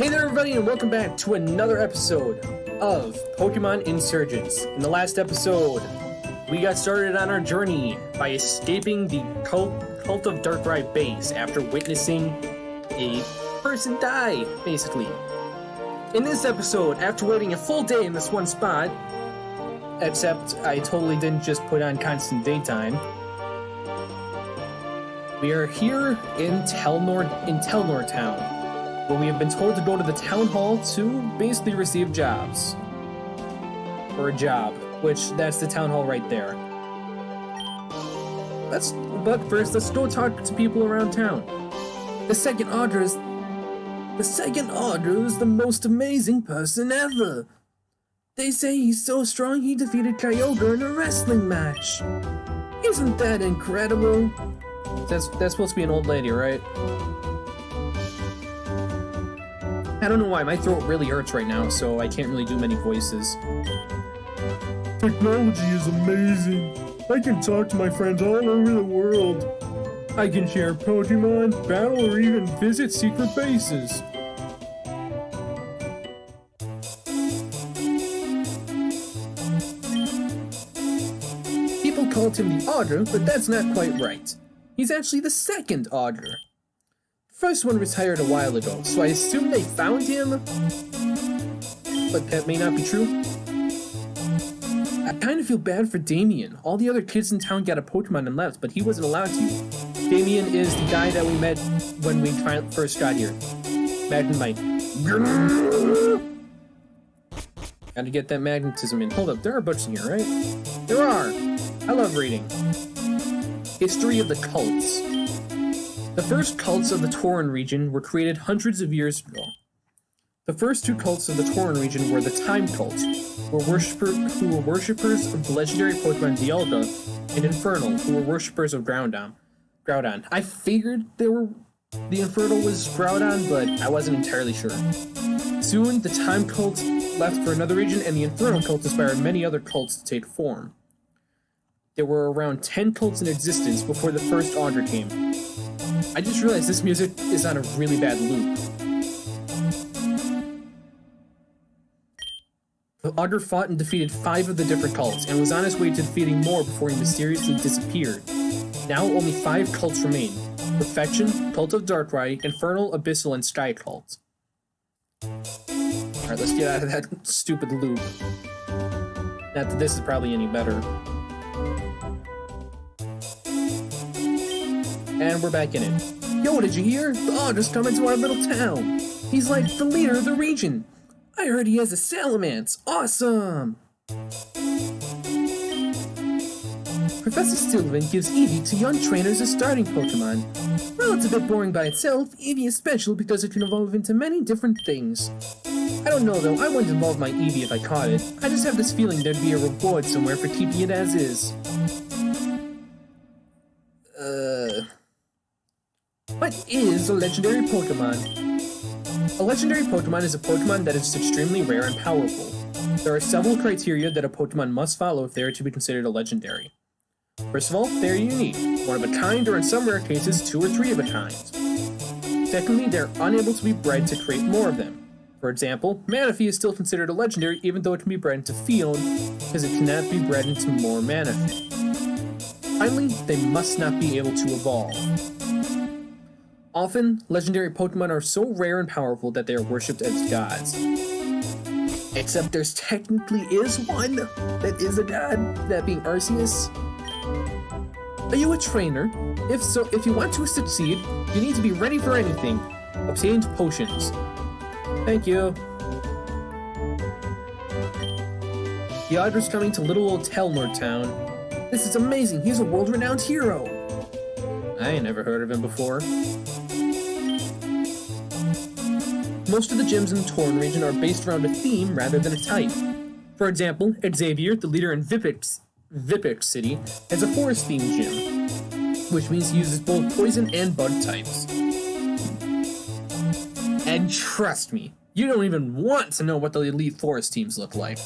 Hey there everybody and welcome back to another episode of Pokemon Insurgence. In the last episode, we got started on our journey by escaping the Cult of Darkrai base after witnessing a person die, basically. In this episode, after waiting a full day in this one spot, except I totally didn't just put on constant daytime, we are here in Telnor Town, where we have been told to go to the town hall to basically receive jobs. Or a job, which that's the town hall right there. But first, let's go talk to people around town. The second order is the most amazing person ever. They say he's so strong he defeated Kyogre in a wrestling match. Isn't that incredible? That's supposed to be an old lady, right? I don't know why, my throat really hurts right now, so I can't really do many voices. Technology is amazing. I can talk to my friends all over the world. I can share Pokemon, battle, or even visit secret bases. People called him the Augur, but that's not quite right. He's actually the second Augur. The first one retired a while ago, so I assume they found him? But that may not be true. I kind of feel bad for Damien. All the other kids in town got a Pokemon and left, but he wasn't allowed to. Damien is the guy that we met when we first got here. Magnemite. Gotta get that magnetism in. Hold up, there are books in here, right? There are! I love reading. History of the cults. The first cults of the Tauran region were created hundreds of years ago. The first two cults of the Tauran region were the Time Cult, who were worshippers of the legendary Pokemon Dialga, and Infernal, who were worshippers of Groudon. I figured the Infernal was Groudon, but I wasn't entirely sure. Soon, the Time Cult left for another region, and the Infernal Cult inspired many other cults to take form. There were around 10 cults in existence before the first Augur came. I just realized this music is on a really bad loop. The Augur fought and defeated 5 of the different cults, and was on his way to defeating more before he mysteriously disappeared. Now only 5 cults remain: Perfection, Cult of Darkrai, Infernal, Abyssal, and Sky Cult. Alright, let's get out of that stupid loop. Not that this is probably any better. And we're back in it. Yo, did you hear? The Augur's coming to our little town. He's like the leader of the region. I heard he has a Salamence. Awesome! Professor Sylvan gives Eevee to young trainers as starting Pokemon. Well, it's a bit boring by itself. Eevee is special because it can evolve into many different things. I don't know though, I wouldn't involve my Eevee if I caught it. I just have this feeling there'd be a reward somewhere for keeping it as is. What is a legendary Pokemon? A legendary Pokemon is a Pokemon that is extremely rare and powerful. There are several criteria that a Pokemon must follow if they are to be considered a legendary. First of all, they are unique, one of a kind, or in some rare cases, 2 or 3 of a kind. Secondly, they are unable to be bred to create more of them. For example, Manaphy is still considered a legendary even though it can be bred into Field, because it cannot be bred into more Manaphy. Finally, they must not be able to evolve. Often, legendary Pokemon are so rare and powerful that they are worshipped as gods. Except there's technically is one that is a god, that being Arceus. Are you a trainer? If so, if you want to succeed, you need to be ready for anything. Obtained potions. Thank you. The Augur's coming to little old Telnor Town. This is amazing, he's a world-renowned hero. I ain't never heard of him before. Most of the gyms in the Tauran region are based around a theme rather than a type. For example, Xavier, the leader in Vipix City, has a forest-themed gym, which means he uses both poison and bug types. And trust me, you don't even want to know what the elite forest teams look like.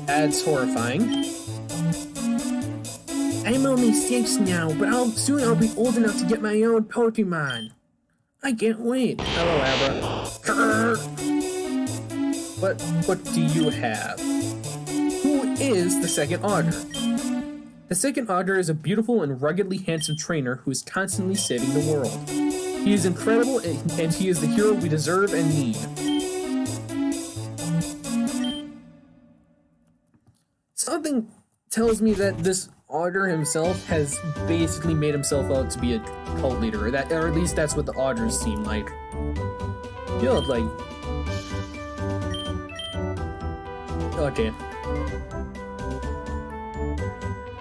That's horrifying. I'm only 6 now, but soon I'll be old enough to get my own Pokemon. I can't wait. Hello, Abra. What do you have? Who is the second Augur? The second Augur is a beautiful and ruggedly handsome trainer who is constantly saving the world. He is incredible, and he is the hero we deserve and need. Something tells me that this Augur himself has basically made himself out to be a cult leader, or at least that's what the Augurs seem like. You look like... Okay.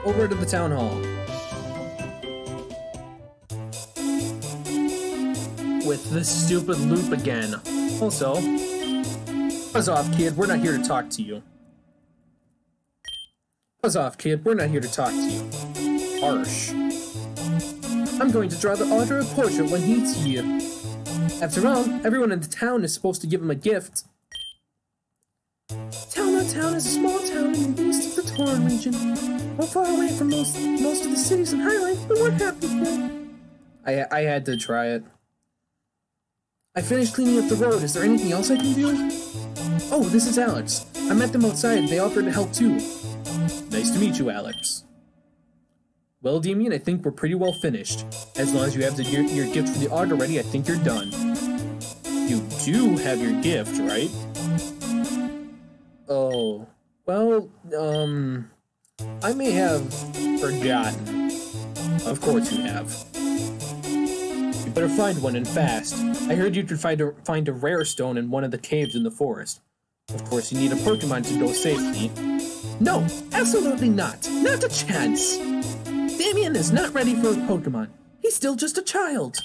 Over to the town hall. With this stupid loop again. Also, buzz off, kid. We're not here to talk to you. Buzz off, kid. We're not here to talk to you. Harsh. I'm going to draw the Augur a portrait when he's here. After all, everyone in the town is supposed to give him a gift. Telnor Town is a small town in the east of the Torn region. We're far away from most of the cities in Highlight, but we're happy here. I had to try it. I finished cleaning up the road. Is there anything else I can do? Oh, this is Alex. I met them outside. They offered to help too. Nice to meet you, Alex. Well, Damien, I think we're pretty well finished. As long as you have your gift for the Augur ready, I think you're done. You do have your gift, right? Oh, well, I may have forgotten. Of course you have. You better find one and fast. I heard you could find a rare stone in one of the caves in the forest. Of course, you need a Pokemon to go safely. No, absolutely not. Not a chance. Damien is not ready for a Pokemon. He's still just a child.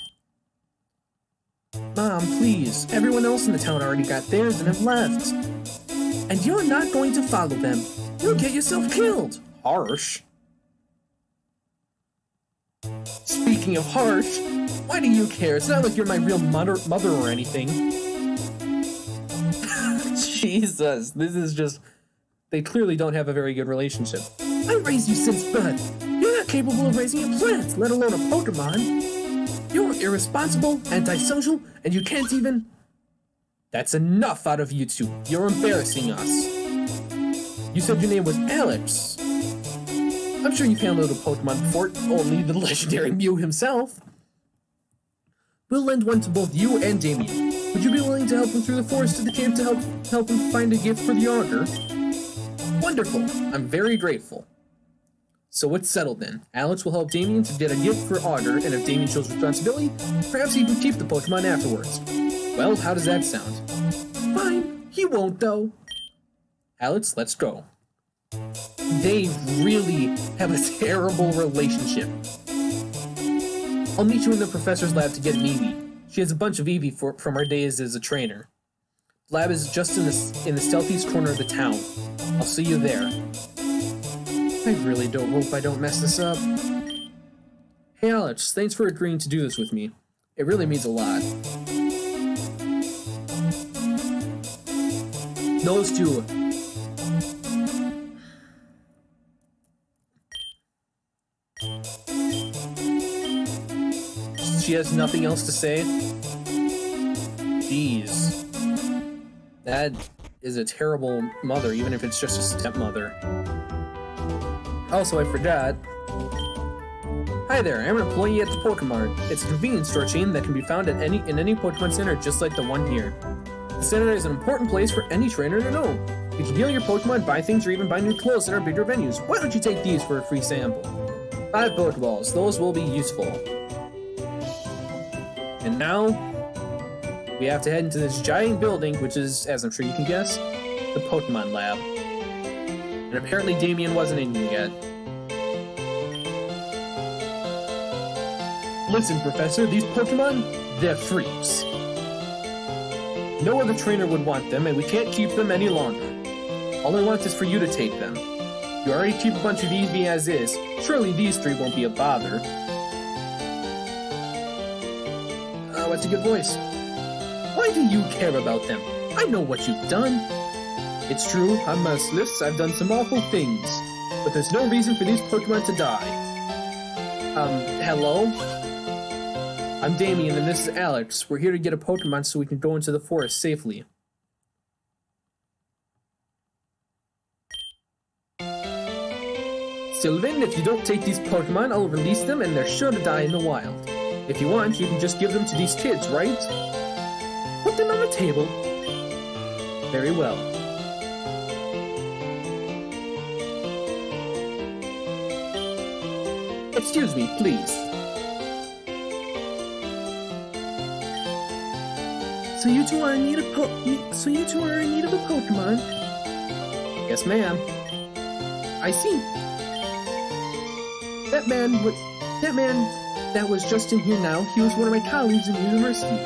Mom, please. Everyone else in the town already got theirs and have left. And you're not going to follow them. You'll get yourself killed. Harsh. Speaking of harsh, why do you care? It's not like you're my real mother or anything. Jesus, this is just... They clearly don't have a very good relationship. I raised you since birth. You're not capable of raising a plant, let alone a Pokemon. You're irresponsible, antisocial, and you can't even... That's enough out of you two. You're embarrassing us. You said your name was Alex. I'm sure you've handled a Pokemon before, only the legendary Mew himself. We'll lend one to both you and Damien. Would you be willing to help him through the forest to the cave to help him find a gift for the Augur? Wonderful. I'm very grateful. So it's settled then. Alex will help Damien to get a gift for Augur, and if Damien shows responsibility, perhaps he can keep the Pokemon afterwards. Well, how does that sound? Fine. He won't, though. Alex, let's go. They really have a terrible relationship. I'll meet you in the professor's lab to get an Eevee. She has a bunch of Eevee from her days as a trainer. The lab is just in the southeast corner of the town. I'll see you there. I really hope I don't mess this up. Hey Alex, thanks for agreeing to do this with me. It really means a lot. Those two. She has nothing else to say? Jeez. That is a terrible mother, even if it's just a stepmother. Also, I forgot. Hi there, I'm an employee at the Pokemart. It's a convenience store chain that can be found at in any Pokemon Center just like the one here. The center is an important place for any trainer to know. You can heal your Pokemon, buy things, or even buy new clothes in our bigger venues. Why don't you take these for a free sample? 5 Pokeballs, those will be useful. And now, we have to head into this giant building, which is, as I'm sure you can guess, the Pokemon Lab. And apparently Damien wasn't in here yet. Listen, Professor, these Pokemon, they're freaks. No other trainer would want them, and we can't keep them any longer. All I want is for you to take them. You already keep a bunch of Eevee as is. Surely these 3 won't be a bother. What's a good voice? Why do you care about them? I know what you've done. It's true, I'm merciless, I've done some awful things. But there's no reason for these Pokemon to die. Hello? I'm Damien and this is Alex. We're here to get a Pokemon so we can go into the forest safely. Sylvan, if you don't take these Pokemon, I'll release them and they're sure to die in the wild. If you want, you can just give them to these kids, right? Put them on the table. Very well. Excuse me, please. So you two are in need of a Pokemon? Yes, ma'am. I see. That man that was just in here now, he was one of my colleagues in university.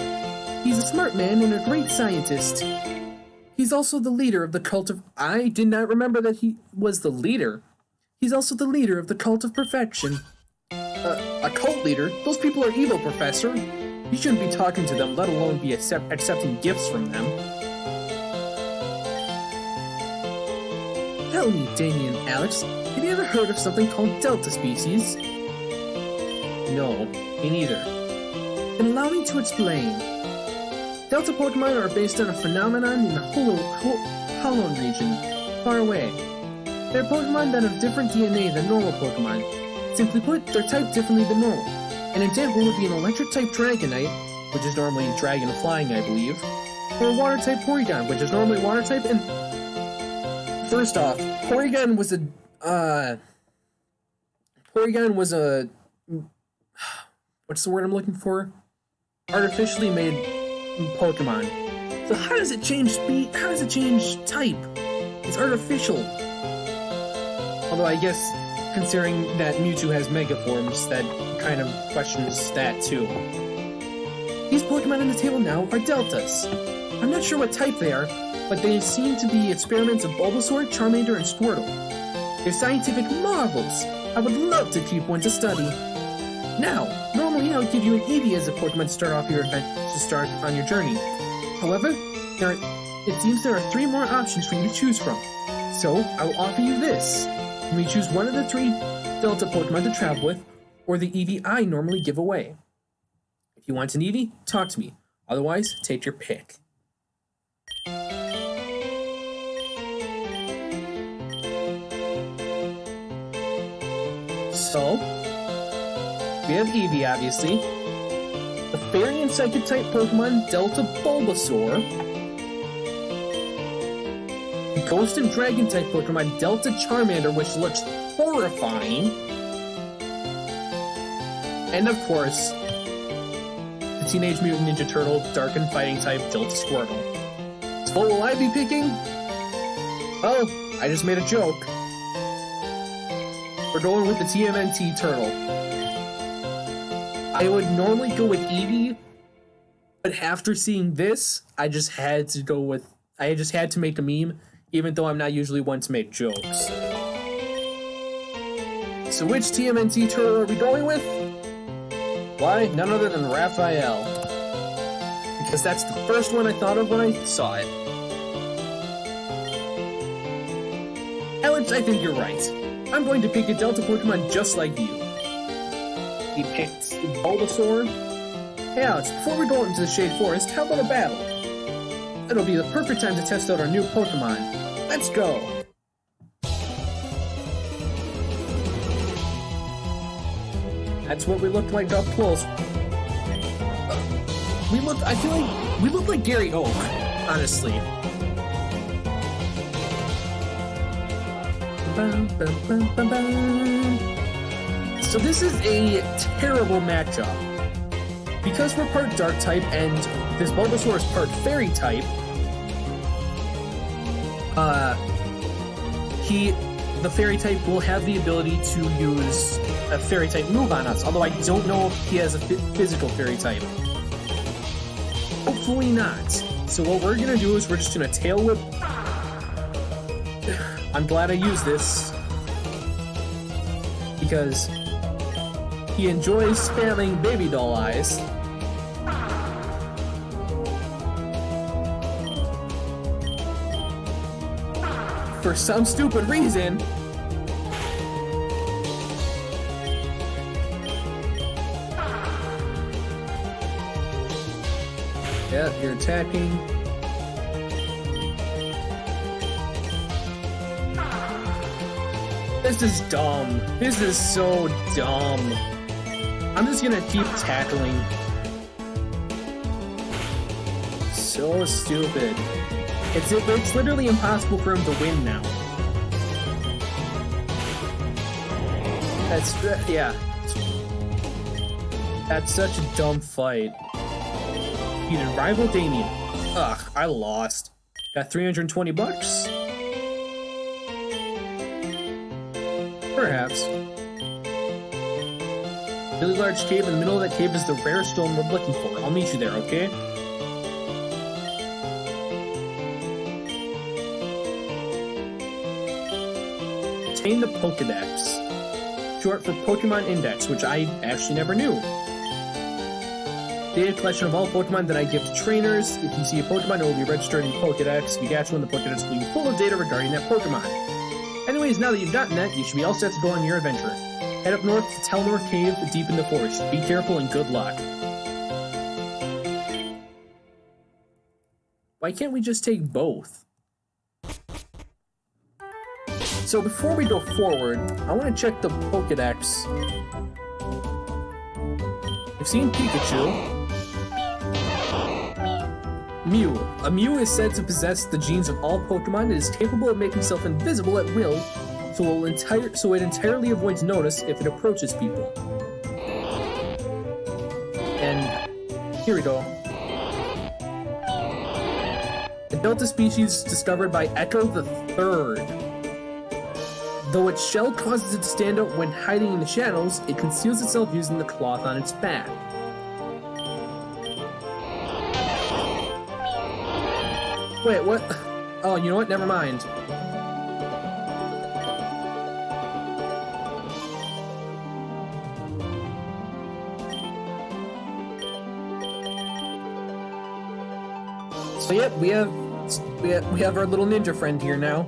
He's a smart man and a great scientist. He's also the leader of the cult of... I did not remember that he was the leader. He's also the leader of the cult of perfection. A cult leader? Those people are evil, Professor. You shouldn't be talking to them, let alone be accepting gifts from them. Tell me, Damien, Alex, have you ever heard of something called Delta species? No, me neither. Then allow me to explain. Delta Pokemon are based on a phenomenon in the Hollow region, far away. They're Pokemon that have different DNA than normal Pokemon. Simply put, they're typed differently than normal. An example would be an electric-type Dragonite, which is normally dragon flying, I believe, or a water-type Porygon, which is normally water-type, and... First off, Porygon was a... What's the word I'm looking for? Artificially made Pokemon. So how does it change speed? How does it change type? It's artificial. Although I guess, considering that Mewtwo has Mega Forms, that kind of questions that too. These Pokemon on the table now are Deltas. I'm not sure what type they are, but they seem to be experiments of Bulbasaur, Charmander, and Squirtle. They're scientific marvels. I would love to keep one to study. Now, normally I would give you an Eevee as a Pokemon to start off your start on your journey. However, it seems there are 3 more options for you to choose from. So, I will offer you this. You may choose one of the 3 Delta Pokemon to travel with, or the Eevee I normally give away. If you want an Eevee, talk to me. Otherwise, take your pick. So, we have Eevee, obviously. The Fairy and Psychic type Pokemon, Delta Bulbasaur. The Ghost and Dragon type Pokemon, Delta Charmander, which looks horrifying. And of course, the Teenage Mutant Ninja Turtle, Dark and Fighting type, Delta Squirtle. So what will I be picking? Oh, I just made a joke. We're going with the TMNT Turtle. I would normally go with Eevee, but after seeing this, I just had to make a meme, even though I'm not usually one to make jokes. So which TMNT Turtle are we going with? Why? None other than Raphael. Because that's the first one I thought of when I saw it. Alex, I think you're right. I'm going to pick a Delta Pokemon just like you. He picked Bulbasaur. Hey Alex, before we go into the Shade Forest, how about a battle? It'll be the perfect time to test out our new Pokemon. Let's go! That's what we looked like up close. I feel like we look like Gary Oak, honestly. So this is a terrible matchup. Because we're part Dark type and this Bulbasaur is part Fairy type, the Fairy type will have the ability to use a Fairy type move on us, although I don't know if he has a physical Fairy type. Hopefully not. So what we're gonna do is we're just gonna Tail Whip. I'm glad I used this, because he enjoys spamming baby doll eyes. For some stupid reason. Yeah, you're attacking. This is dumb. This is so dumb. I'm just gonna keep tackling. So stupid. It's literally impossible for him to win now. Yeah. That's such a dumb fight. Defeated rival Damien. Ugh, I lost. Got 320 bucks? Perhaps. Really large cave. In the middle of that cave is the rare stone we're looking for. I'll meet you there, okay? Obtain the Pokédex. Short for Pokemon Index, which I actually never knew. Data collection of all Pokemon that I give to trainers. If you see a Pokemon, it will be registered in Pokédex. If you catch one, the Pokédex will be full of data regarding that Pokemon. Anyways, now that you've gotten that, you should be all set to go on your adventure. Head up north to Telnor Cave, deep in the forest. Be careful and good luck. Why can't we just take both? So before we go forward, I want to check the Pokédex. I've seen Pikachu. Mew. A Mew is said to possess the genes of all Pokemon and is capable of making itself invisible at will, so it entirely avoids notice if it approaches people. And here we go. A Delta species discovered by Echo the Third. Though its shell causes it to stand out when hiding in the shadows, it conceals itself using the cloth on its back. Wait, what? Oh, you know what? Never mind. So yep, we have our little ninja friend here now.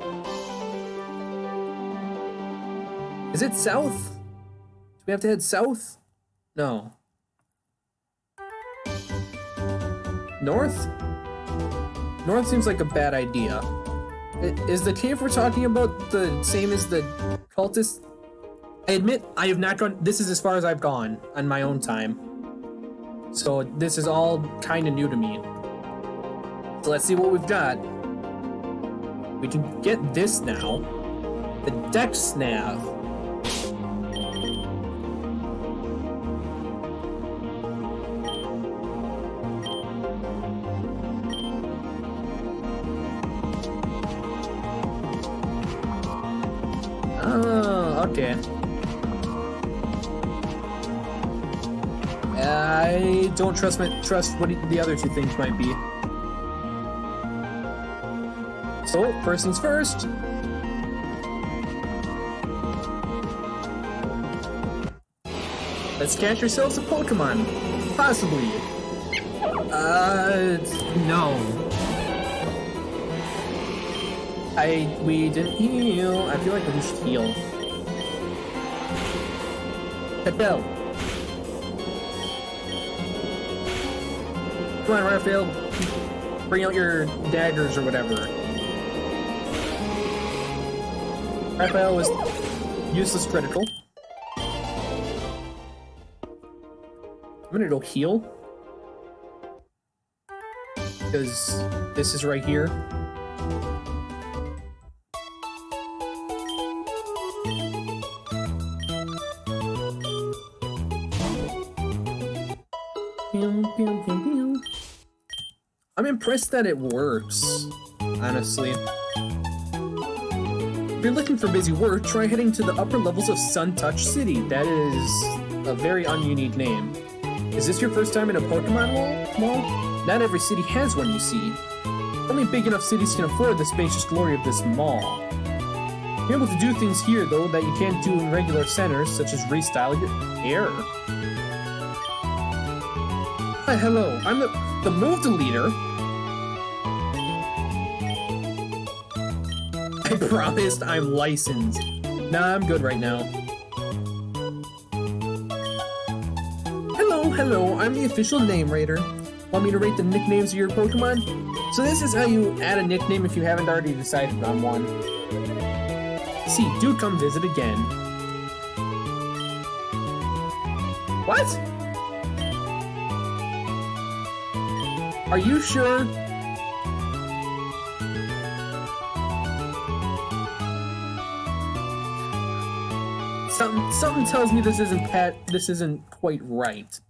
Is it south? Do we have to head south? No. North? North seems like a bad idea. Is the cave we're talking about the same as the cultist? I admit, I have not gone. This is as far as I've gone on my own time. So this is all kind of new to me. So let's see what we've got. We can get this now. The Dex Nav. Oh, okay. I don't trust what the other two things might be. So, first things first. Let's catch ourselves a Pokemon. Possibly. No. We didn't heal. I feel like we should heal. Petal. Come on, Raphael. Bring out your daggers or whatever. Raphael was useless critical. I'm gonna go heal. Because this is right here. I'm impressed that it works, honestly. If you're looking for busy work, try heading to the upper levels of Sun Touch City. That is a very ununique name. Is this your first time in a Pokemon mall? Not every city has one, you see. Only big enough cities can afford the spacious glory of this mall. You're able to do things here, though, that you can't do in regular centers, such as restyle your hair. Hi, hello, I'm the Move Leader. I promised I'm licensed. Nah, I'm good right now. Hello, I'm the official name raider. Want me to rate the nicknames of your Pokemon? So this is how you add a nickname if you haven't already decided on one. See, do come visit again. What? Are you sure? Something tells me this isn't quite right.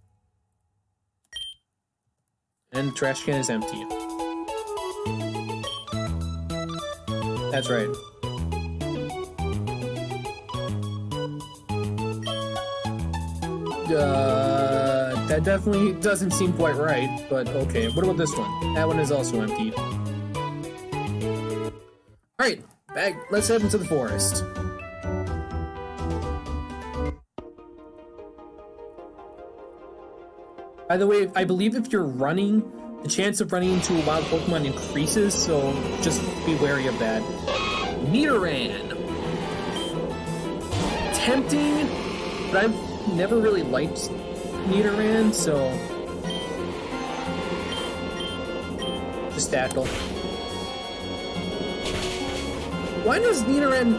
And the trash can is empty. That's right. That definitely doesn't seem quite right, but okay. What about this one? That one is also empty. Alright, back. Let's head into the forest. By the way, I believe if you're running, the chance of running into a wild Pokemon increases, so just be wary of that. Nidoran! Tempting, but I've never really liked Nidoran, so... just tackle. Why does Nidoran...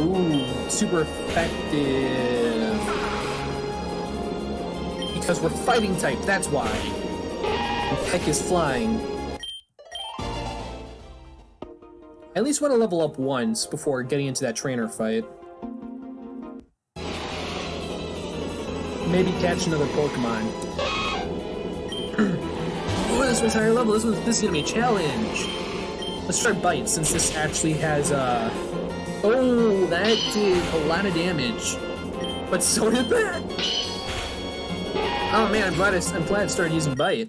Ooh, super effective. Because we're fighting type, that's why. And Peck is flying. I at least want to level up once before getting into that trainer fight. Maybe catch another Pokemon. Oh, this one's higher level. This is gonna be a challenge. Let's try Bite since this actually has oh, that did a lot of damage. But so did that. Oh man, I'm glad I started using Bite.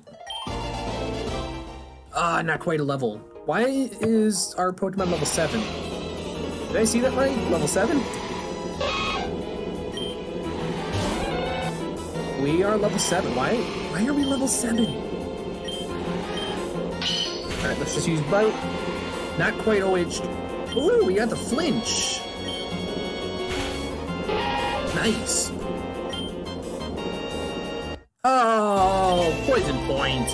Ah, not quite a level. Why is our Pokemon level 7? Did I see that right? Level 7? We are level 7. Why are we level 7? Alright, let's just use Bite. Not quite OH'd. Ooh, we got the flinch. Nice. Oh, poison point.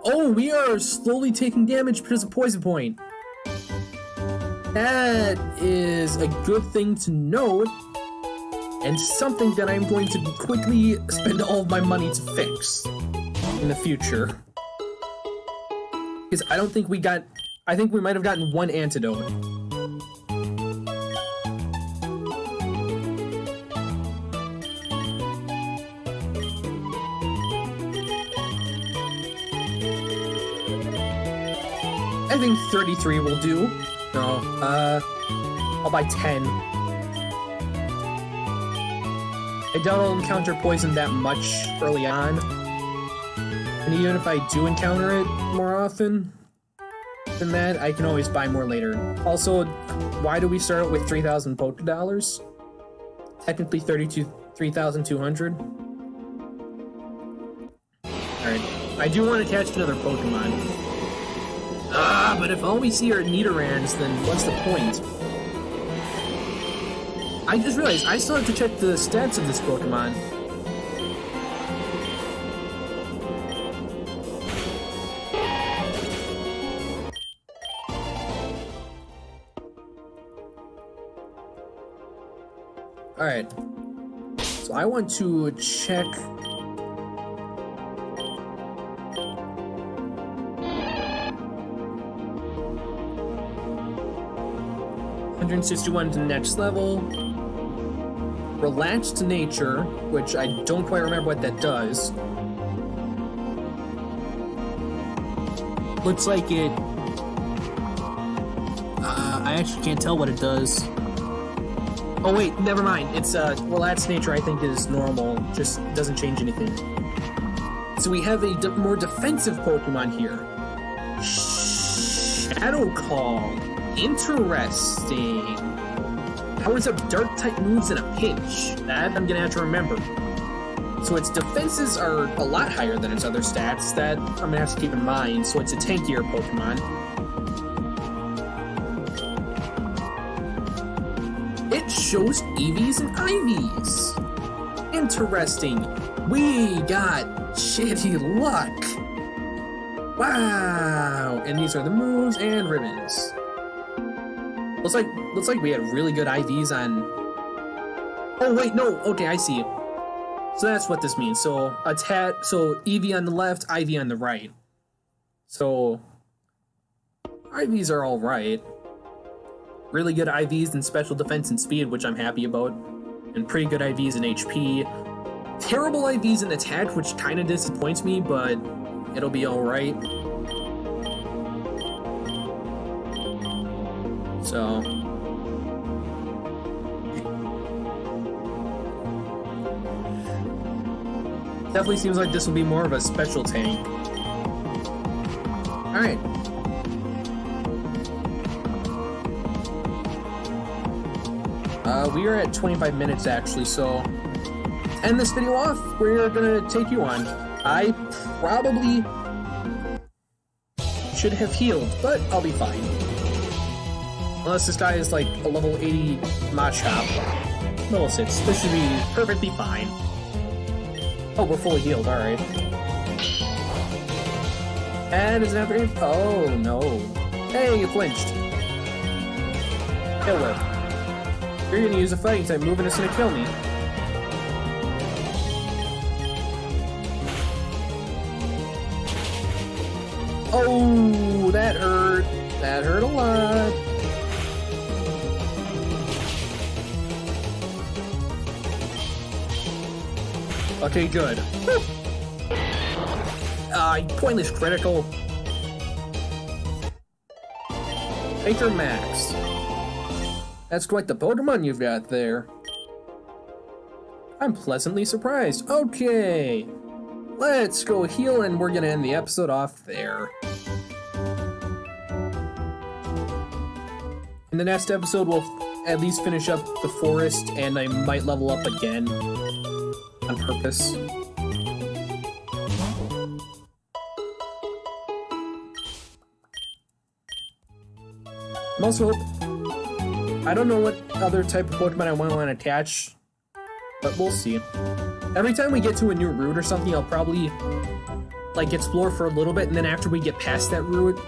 Oh, we are slowly taking damage because of poison point. That is a good thing to note, and something that I'm going to quickly spend all of my money to fix in the future. Because I don't think we got... I think we might have gotten one antidote. I think 33 will do. No, I'll buy 10. I doubt I'll encounter poison that much early on. And even if I do encounter it more often than that, I can always buy more later. Also, why do we start out with 3,000 Poké Dollars? Technically 3,200. Alright, I do want to catch another Pokemon. Ah, but if all we see are Nidorans, then what's the point? I just realized I still have to check the stats of this Pokemon. Alright. So I want to check... 161 to the next level. Relaxed nature, which I don't quite remember what that does. Looks like it... I actually can't tell what it does. Oh wait, never mind. It's, relaxed nature I think is normal, just doesn't change anything. So we have a more defensive Pokemon here. Shadow Call. Interesting. Powers up dark-type moves in a pinch. That I'm gonna have to remember. So its defenses are a lot higher than its other stats. That I'm gonna have to keep in mind. So it's a tankier Pokemon. It shows EVs and IVs. Interesting. We got shitty luck. Wow. And these are the moves and ribbons. Looks like we had really good IVs on. Oh wait, no. Okay, I see. So that's what this means. So so EV on the left, IV on the right. So IVs are all right. Really good IVs in special defense and speed, which I'm happy about. And pretty good IVs in HP. Terrible IVs in attack, which kind of disappoints me, but it'll be all right. So definitely seems like this will be more of a special tank. Alright. We are at 25 minutes actually, so to end this video off, we're gonna take you on. I probably should have healed, but I'll be fine. Unless this guy is like a level 80 Machop. Level 6. This should be perfectly fine. Oh, we're fully healed, alright. And is it after? Oh no. Hey, you flinched. Kill whip. You're gonna use a fighting type move and it's gonna kill me. Oh, that hurt. That hurt a lot. Okay, good. Pointless critical. Baker Max. That's quite the Pokemon you've got there. I'm pleasantly surprised. Okay. Let's go heal and we're gonna end the episode off there. In the next episode, we'll at least finish up the forest and I might level up again. On purpose. I'm also I don't know what other type of Pokemon I want to attach, but we'll see. Every time we get to a new route or something, I'll probably like explore for a little bit, and then after we get past that route,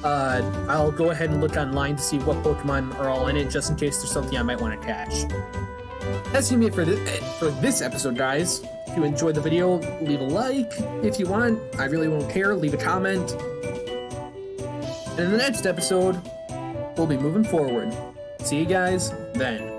I'll go ahead and look online to see what Pokemon are all in it, just in case there's something I might want to attach. That's gonna be it for this episode, guys. If you enjoyed the video, leave a like. If you want, I really won't care. Leave a comment. And in the next episode, we'll be moving forward. See you guys then.